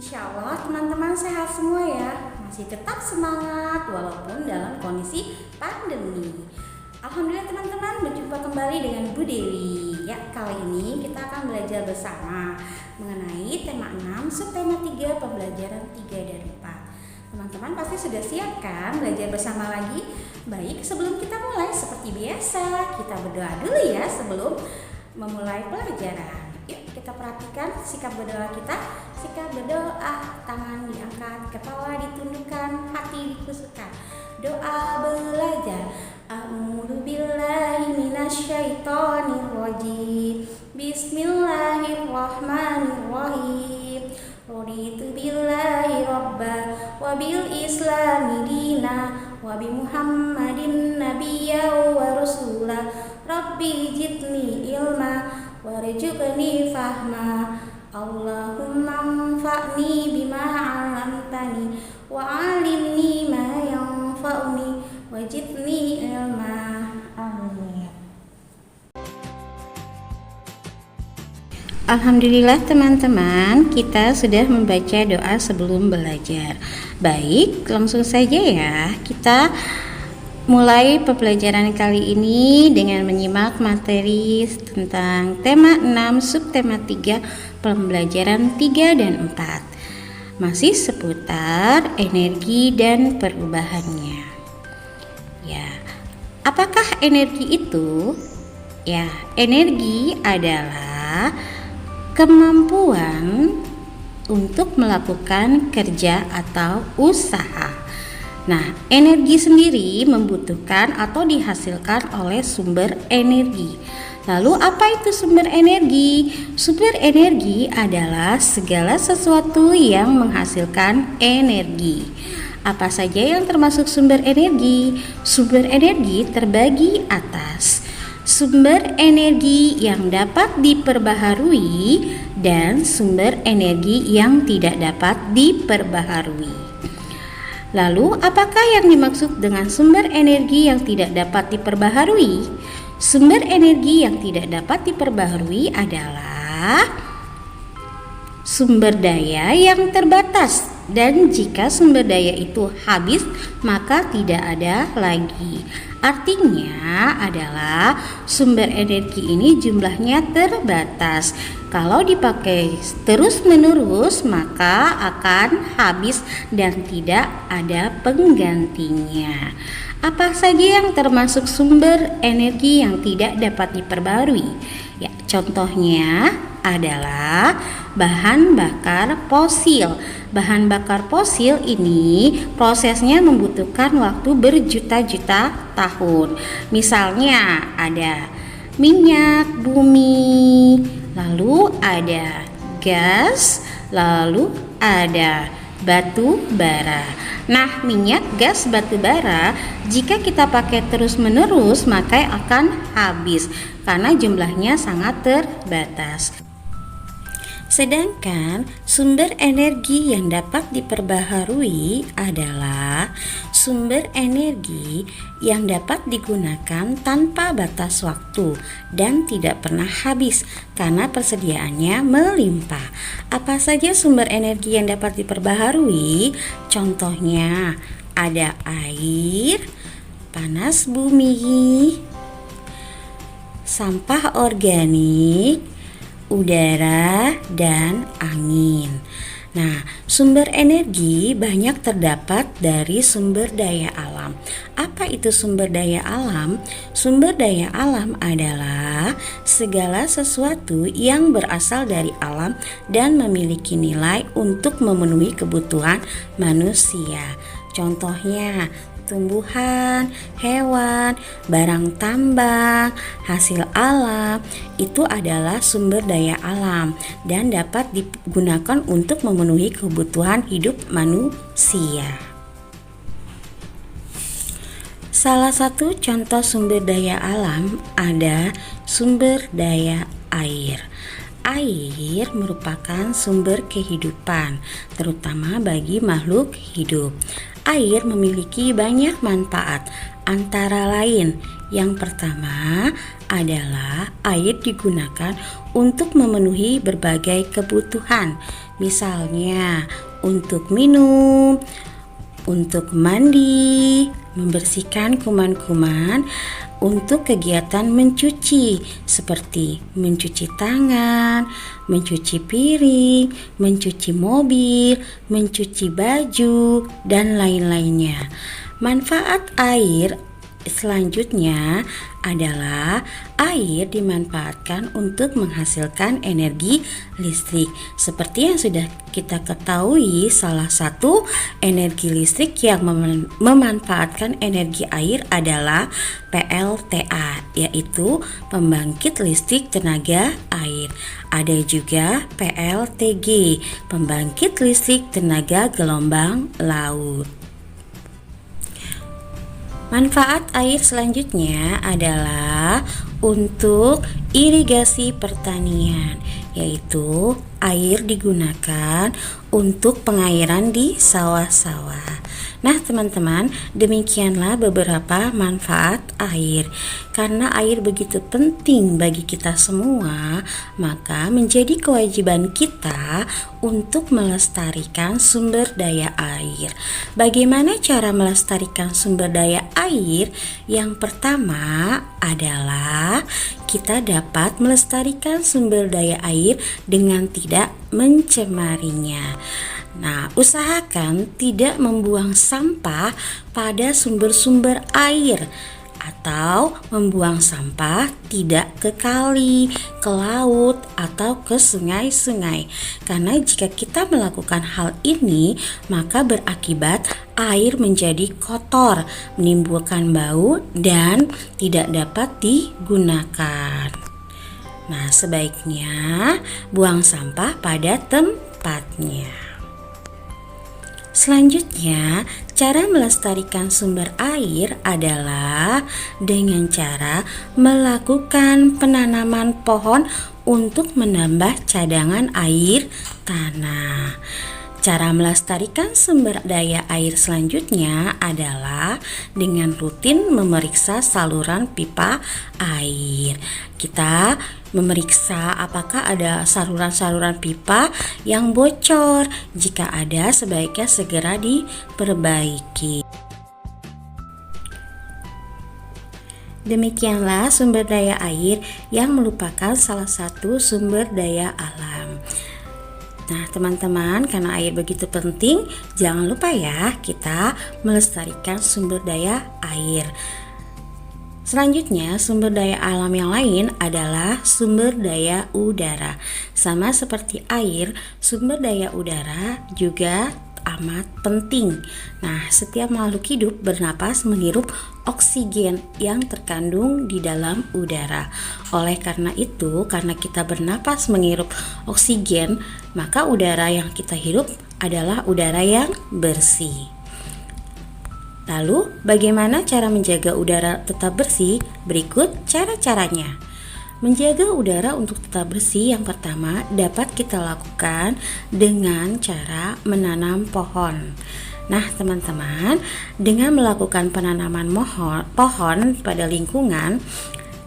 Insya Allah teman-teman sehat semua ya. Masih tetap semangat walaupun dalam kondisi pandemi. Alhamdulillah teman-teman, berjumpa kembali dengan Bu Dewi. Ya, kali ini kita akan belajar bersama mengenai tema 6, subtema 3, pembelajaran 3 dan 4. Teman-teman pasti sudah siap kan belajar bersama lagi? Baik, sebelum kita mulai seperti biasa, kita berdoa dulu ya sebelum memulai pelajaran. Yuk kita perhatikan sikap berdoa kita. Sikap berdoa, tangan diangkat, kepala ditundukkan, hati dikusutkan. Doa belajar. A'udzu billahi minasyaitonir rajim. Bismillahirrahmanirrahim. Raditu billahi rabba wa bil islami dina wa bi Muhammadin nabiyya wa rasula. Rabbi jidni ilma warzuqni fahma. Allahumma anfa'ni bima 'allamtani wa 'allimni ma yanfa'uni wazidni ilma. Amin. Alhamdulillah teman-teman, kita sudah membaca doa sebelum belajar. Baik, langsung saja ya. Kita mulai pembelajaran kali ini dengan menyimak materi tentang tema 6, subtema 3, pembelajaran 3 dan 4. Masih seputar energi dan perubahannya. Ya, apakah energi itu? Ya, energi adalah kemampuan untuk melakukan kerja atau usaha. Nah, energi sendiri membutuhkan atau dihasilkan oleh sumber energi. Lalu apa itu sumber energi? Sumber energi adalah segala sesuatu yang menghasilkan energi. Apa saja yang termasuk sumber energi? Sumber energi terbagi atas sumber energi yang dapat diperbaharui dan sumber energi yang tidak dapat diperbaharui. Lalu, apakah yang dimaksud dengan sumber energi yang tidak dapat diperbaharui? Sumber energi yang tidak dapat diperbaharui adalah sumber daya yang terbatas, dan jika sumber daya itu habis, maka tidak ada lagi. Artinya adalah sumber energi ini jumlahnya terbatas. Kalau dipakai terus-menerus maka akan habis dan tidak ada penggantinya. Apa saja yang termasuk sumber energi yang tidak dapat diperbarui? Ya, contohnya adalah bahan bakar fosil. Bahan bakar fosil ini prosesnya membutuhkan waktu berjuta-juta tahun. Misalnya ada minyak bumi, lalu ada gas, lalu ada batu bara. Nah, minyak, gas, batu bara jika kita pakai terus-menerus maka akan habis karena jumlahnya sangat terbatas. Sedangkan sumber energi yang dapat diperbaharui adalah sumber energi yang dapat digunakan tanpa batas waktu dan tidak pernah habis karena persediaannya melimpah. Apa saja sumber energi yang dapat diperbaharui? Contohnya ada air, panas bumi, sampah organik, udara, dan angin. Nah, sumber energi banyak terdapat dari sumber daya alam. Apa itu sumber daya alam? Sumber daya alam adalah segala sesuatu yang berasal dari alam dan memiliki nilai untuk memenuhi kebutuhan manusia. Contohnya tumbuhan, hewan, barang tambang, hasil alam, itu adalah sumber daya alam dan dapat digunakan untuk memenuhi kebutuhan hidup manusia. Salah satu contoh sumber daya alam ada sumber daya air. Air merupakan sumber kehidupan, terutama bagi makhluk hidup. Air memiliki banyak manfaat, antara lain yang pertama adalah air digunakan untuk memenuhi berbagai kebutuhan. Misalnya untuk minum, untuk mandi, membersihkan kuman-kuman, untuk kegiatan mencuci seperti mencuci tangan, mencuci piring, mencuci mobil, mencuci baju, dan lain-lainnya. Manfaat air selanjutnya adalah air dimanfaatkan untuk menghasilkan energi listrik. Seperti yang sudah kita ketahui, salah satu energi listrik yang memanfaatkan energi air adalah PLTA, yaitu pembangkit listrik tenaga air. Ada juga PLTG, pembangkit listrik tenaga gelombang laut. Manfaat air selanjutnya adalah untuk irigasi pertanian, yaitu air digunakan untuk pengairan di sawah-sawah. Nah teman-teman, demikianlah beberapa manfaat air. Karena air begitu penting bagi kita semua, maka menjadi kewajiban kita untuk melestarikan sumber daya air. Bagaimana cara melestarikan sumber daya air? Yang pertama adalah kita dapat melestarikan sumber daya air dengan tidak mencemarinya. Nah, usahakan tidak membuang sampah pada sumber-sumber air atau membuang sampah tidak ke kali, ke laut, atau ke sungai-sungai. Karena jika kita melakukan hal ini, maka berakibat air menjadi kotor, menimbulkan bau, dan tidak dapat digunakan. Nah, sebaiknya buang sampah pada tempatnya. Selanjutnya, cara melestarikan sumber air adalah dengan cara melakukan penanaman pohon untuk menambah cadangan air tanah. Cara melestarikan sumber daya air selanjutnya adalah dengan rutin memeriksa saluran pipa air. Kita memeriksa apakah ada saluran-saluran pipa yang bocor. Jika ada, sebaiknya segera diperbaiki. Demikianlah sumber daya air yang merupakan salah satu sumber daya alam. Nah teman-teman, karena air begitu penting, jangan lupa ya kita melestarikan sumber daya air. Selanjutnya, sumber daya alam yang lain adalah sumber daya udara. Sama seperti air, sumber daya udara juga amat penting. Nah, setiap makhluk hidup bernapas menghirup oksigen yang terkandung di dalam udara. Oleh karena itu, karena kita bernapas menghirup oksigen, maka udara yang kita hirup adalah udara yang bersih. Lalu, bagaimana cara menjaga udara tetap bersih? Berikut cara-caranya. Menjaga udara untuk tetap bersih yang pertama dapat kita lakukan dengan cara menanam pohon. Nah teman-teman, dengan melakukan penanaman pohon pada lingkungan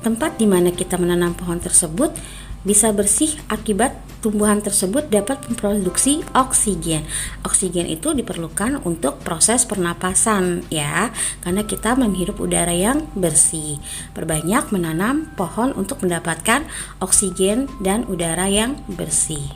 tempat di mana kita menanam pohon tersebut bisa bersih akibat tumbuhan tersebut dapat memproduksi oksigen. Oksigen itu diperlukan untuk proses pernapasan ya, karena kita menghirup udara yang bersih. Perbanyak menanam pohon untuk mendapatkan oksigen dan udara yang bersih.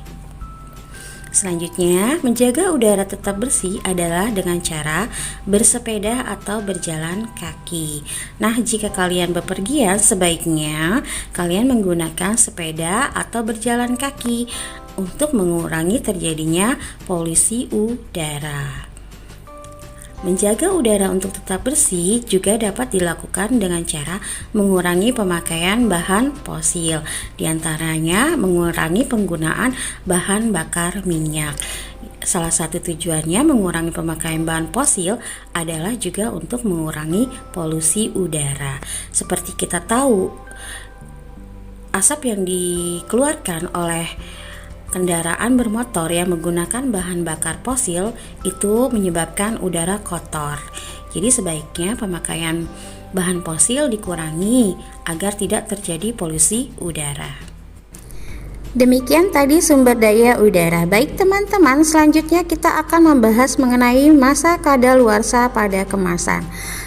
Selanjutnya, menjaga udara tetap bersih adalah dengan cara bersepeda atau berjalan kaki. Nah, jika kalian bepergian, sebaiknya kalian menggunakan sepeda atau berjalan kaki untuk mengurangi terjadinya polusi udara. Menjaga udara untuk tetap bersih juga dapat dilakukan dengan cara mengurangi pemakaian bahan fosil, diantaranya mengurangi penggunaan bahan bakar minyak. Salah satu tujuannya mengurangi pemakaian bahan fosil adalah juga untuk mengurangi polusi udara. Seperti kita tahu, asap yang dikeluarkan oleh kendaraan bermotor yang menggunakan bahan bakar fosil itu menyebabkan udara kotor. Jadi sebaiknya pemakaian bahan fosil dikurangi agar tidak terjadi polusi udara. Demikian tadi sumber daya udara. Baik teman-teman, selanjutnya kita akan membahas mengenai masa kadaluarsa pada kemasan.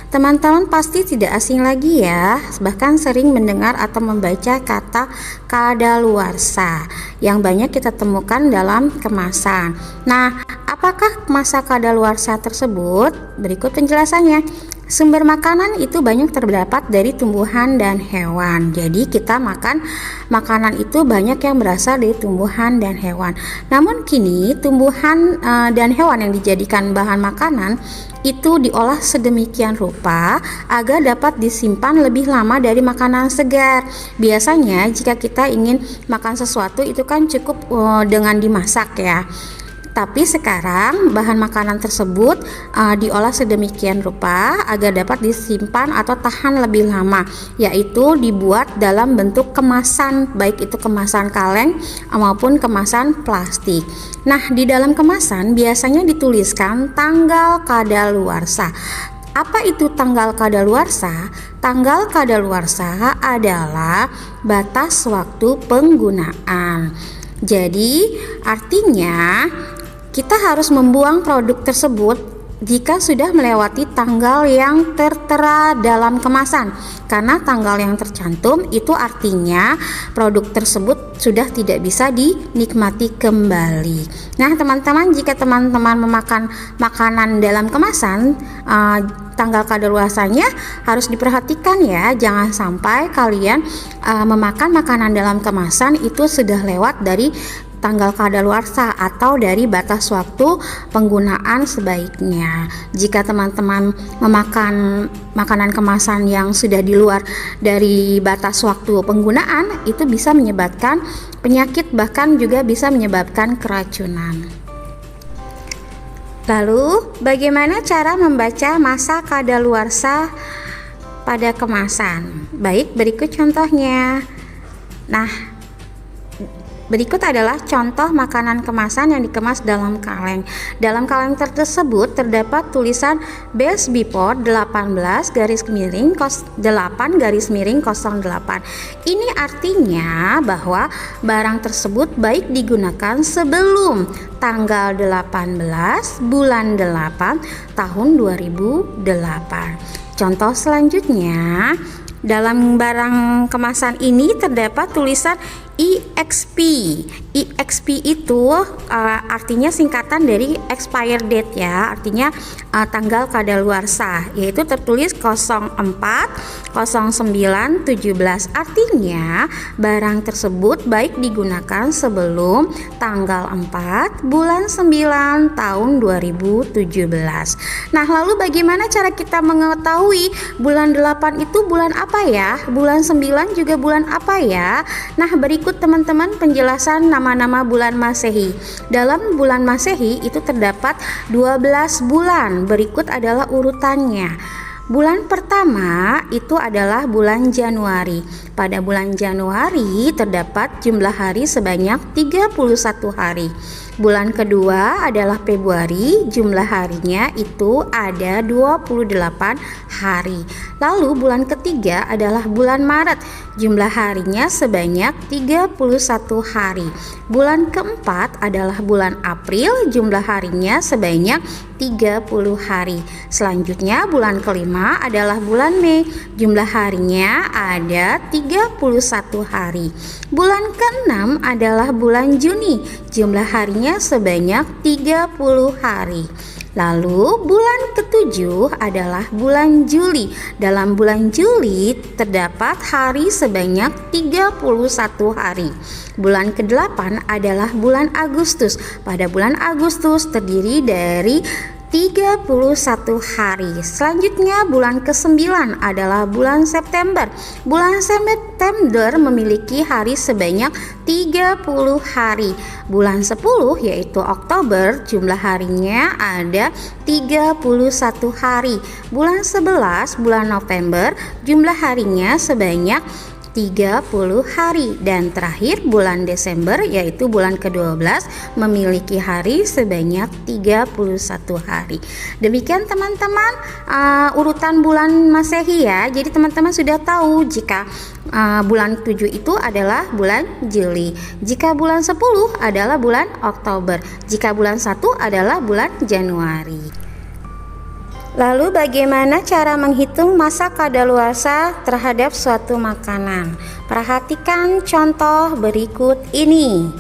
Teman-teman pasti tidak asing lagi ya, bahkan sering mendengar atau membaca kata kadaluarsa yang banyak kita temukan dalam kemasan. Nah, apakah masa kadaluarsa tersebut? Berikut penjelasannya. Sumber makanan itu banyak terdapat dari tumbuhan dan hewan. Jadi kita makan makanan itu banyak yang berasal dari tumbuhan dan hewan. Namun kini tumbuhan dan hewan yang dijadikan bahan makanan itu diolah sedemikian rupa agar dapat disimpan lebih lama dari makanan segar. Biasanya jika kita ingin makan sesuatu itu kan cukup dengan dimasak ya. Tapi sekarang bahan makanan tersebut diolah sedemikian rupa agar dapat disimpan atau tahan lebih lama, yaitu dibuat dalam bentuk kemasan, baik itu kemasan kaleng maupun kemasan plastik. Nah, di dalam kemasan biasanya dituliskan tanggal kadaluarsa. Apa itu tanggal kadaluarsa? Tanggal kadaluarsa adalah batas waktu penggunaan. Jadi artinya kita harus membuang produk tersebut jika sudah melewati tanggal yang tertera dalam kemasan, karena tanggal yang tercantum itu artinya produk tersebut sudah tidak bisa dinikmati kembali. Nah teman-teman, jika teman-teman memakan makanan dalam kemasan, tanggal kadaluarsanya harus diperhatikan ya, jangan sampai kalian memakan makanan dalam kemasan itu sudah lewat dari tanggal kadaluarsa atau dari batas waktu penggunaan sebaiknya. Jika teman-teman memakan makanan kemasan yang sudah di luar dari batas waktu penggunaan, itu bisa menyebabkan penyakit, bahkan juga bisa menyebabkan keracunan. Lalu, bagaimana cara membaca masa kadaluarsa pada kemasan? Baik, berikut contohnya. Nah, berikut adalah contoh makanan kemasan yang dikemas dalam kaleng. Dalam kaleng tersebut terdapat tulisan Best Before 18-8-08. Ini artinya bahwa barang tersebut baik digunakan sebelum tanggal 18 bulan 8 tahun 2008. Contoh selanjutnya, dalam barang kemasan ini terdapat tulisan EXP. EXP itu artinya singkatan dari expire date ya, artinya tanggal kadaluarsa, yaitu tertulis 04/09/17. Artinya barang tersebut baik digunakan sebelum tanggal 4 bulan 9 tahun 2017. Nah, lalu bagaimana cara kita mengetahui bulan 8 itu bulan apa ya? Bulan 9 juga bulan apa ya? Nah, berikut teman-teman penjelasan nama-nama bulan Masehi. Dalam bulan Masehi itu terdapat 12 bulan. Berikut adalah urutannya. Bulan pertama itu adalah bulan Januari. Pada bulan Januari terdapat jumlah hari sebanyak 31 hari. Bulan kedua adalah Februari, jumlah harinya itu ada 28 hari. Lalu bulan ketiga adalah bulan Maret, jumlah harinya sebanyak 31 hari. Bulan keempat adalah bulan April, jumlah harinya sebanyak 30 hari. Selanjutnya bulan kelima adalah bulan Mei, jumlah harinya ada 31 hari. Bulan keenam adalah bulan Juni, jumlah harinya sebanyak 30 hari. Lalu bulan ketujuh adalah bulan Juli. Dalam bulan Juli terdapat hari sebanyak 31 hari. Bulan ke-8 adalah bulan Agustus. Pada bulan Agustus terdiri dari 31 hari. Selanjutnya bulan ke-9 adalah bulan September. Bulan September memiliki hari sebanyak 30 hari. Bulan 10 yaitu Oktober, jumlah harinya ada 31 hari. Bulan 11 bulan November, jumlah harinya sebanyak 30 hari, dan terakhir bulan Desember yaitu bulan ke-12 memiliki hari sebanyak 31 hari. Demikian teman-teman urutan bulan Masehi ya. Jadi teman-teman sudah tahu jika bulan 7 itu adalah bulan Juli, jika bulan 10 adalah bulan Oktober, jika bulan 1 adalah bulan Januari. Lalu bagaimana cara menghitung masa kadaluarsa terhadap suatu makanan? Perhatikan contoh berikut ini.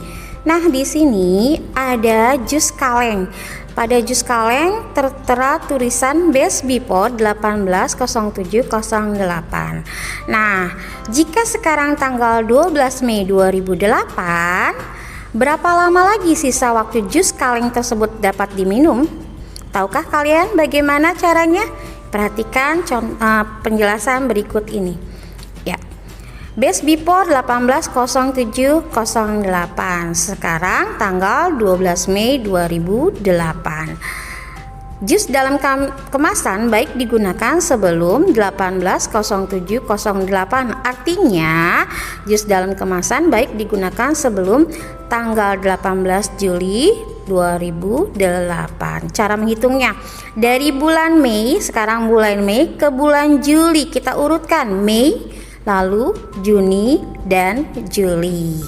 Nah, di sini ada jus kaleng. Pada jus kaleng tertera tulisan base before 180708. Nah, jika sekarang tanggal 12 Mei 2008, berapa lama lagi sisa waktu jus kaleng tersebut dapat diminum? Tahukah kalian bagaimana caranya? Perhatikan penjelasan berikut ini. Ya. Base before 180708. Sekarang tanggal 12 Mei 2008. Jus dalam kemasan baik digunakan sebelum 180708. Artinya, jus dalam kemasan baik digunakan sebelum tanggal 18 Juli 2008. Cara menghitungnya dari bulan Mei, sekarang bulan Mei ke bulan Juli, kita urutkan Mei, lalu Juni dan Juli.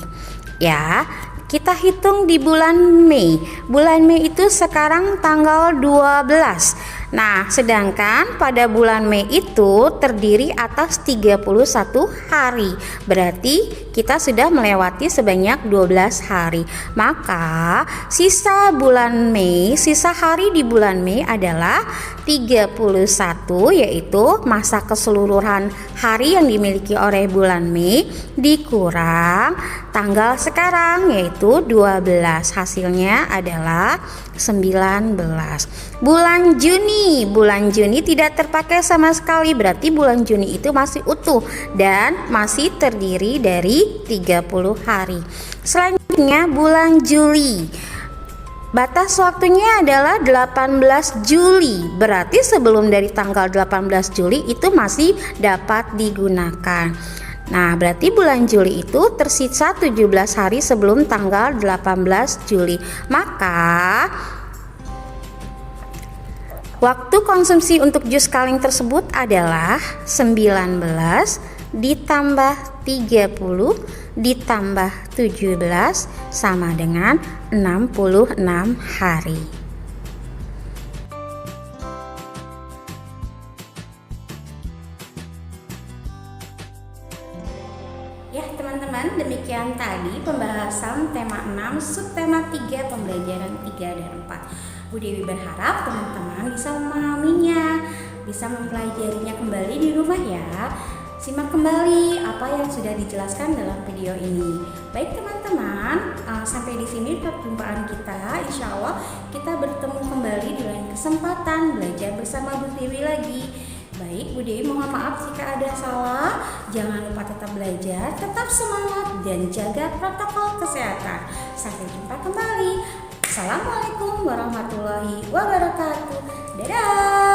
Ya, kita hitung di bulan Mei. Bulan Mei itu sekarang tanggal 12. Nah, sedangkan pada bulan Mei itu terdiri atas 31 hari. Berarti kita sudah melewati sebanyak 12 hari. Maka sisa bulan Mei, sisa hari di bulan Mei adalah 31, yaitu masa keseluruhan hari yang dimiliki oleh bulan Mei dikurang tanggal sekarang yaitu 12. Hasilnya adalah 19. Bulan Juni tidak terpakai sama sekali, berarti bulan Juni itu masih utuh dan masih terdiri dari 30 hari. Selanjutnya bulan Juli. Batas waktunya adalah 18 Juli. Berarti sebelum dari tanggal 18 Juli itu masih dapat digunakan. Nah, berarti bulan Juli itu tersisa 17 hari sebelum tanggal 18 Juli. Maka waktu konsumsi untuk jus kaleng tersebut adalah 19 ditambah 30 ditambah 17 sama dengan 66 hari. Ya teman-teman, demikian tadi pembahasan tema 6 subtema 3 pembelajaran 3 dan 4. Bu Dewi berharap teman-teman bisa memahaminya, bisa mempelajarinya kembali di rumah ya. Simak kembali apa yang sudah dijelaskan dalam video ini. Baik teman-teman, sampai di sini perjumpaan kita. Insya Allah kita bertemu kembali di lain kesempatan belajar bersama Bu Dewi lagi. Baik, Bu Dewi mohon maaf jika ada salah. Jangan lupa tetap belajar, tetap semangat, dan jaga protokol kesehatan. Sampai jumpa kembali. Assalamualaikum warahmatullahi wabarakatuh. Dadah.